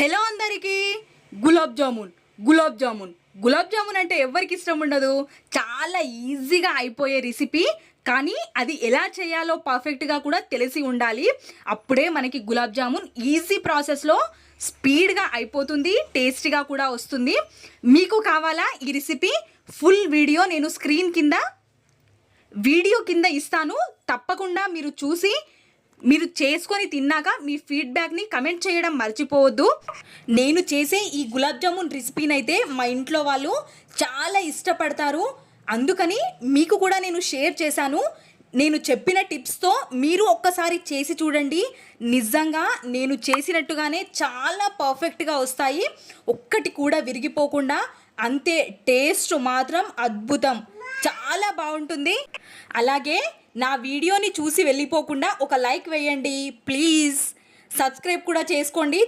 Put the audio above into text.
Hello అందరికీ. గులాబ్ జామున్ అంటే ఎవరికి ఇష్టం ఉండదు. చాలా ఈజీగా అయిపోయే రెసిపీ, కానీ అది ఎలా చేయాలో పర్ఫెక్ట్గా కూడా తెలిసి ఉండాలి. అప్పుడే మనకి గులాబ్ జామున్ ఈజీ ప్రాసెస్లో స్పీడ్గా అయిపోతుంది, టేస్టీగా కూడా వస్తుంది. మీకు కావాలా ఈ రెసిపీ? ఫుల్ వీడియో నేను వీడియో కింద ఇస్తాను. తప్పకుండా మీరు చూసి మీరు చేసుకొని తిన్నాక మీ ఫీడ్బ్యాక్ని కమెంట్ చేయడం మర్చిపోవద్దు. నేను చేసే ఈ గులాబ్ జామున్ రెసిపీని అయితే మా ఇంట్లో వాళ్ళు చాలా ఇష్టపడతారు. అందుకని మీకు కూడా నేను షేర్ చేశాను. నేను చెప్పిన టిప్స్తో మీరు ఒక్కసారి చేసి చూడండి. నిజంగా నేను చేసినట్టుగానే చాలా పర్ఫెక్ట్గా వస్తాయి. ఒక్కటి కూడా విరిగిపోకుండా, అంతే టేస్ట్ మాత్రం అద్భుతం, చాలా బాగుంటుంది. అలాగే నా వీడియోని చూసి వెళ్ళిపోకుండా ఒక లైక్ వేయండి ప్లీజ్. సబ్స్క్రైబ్ కూడా చేసుకోండి.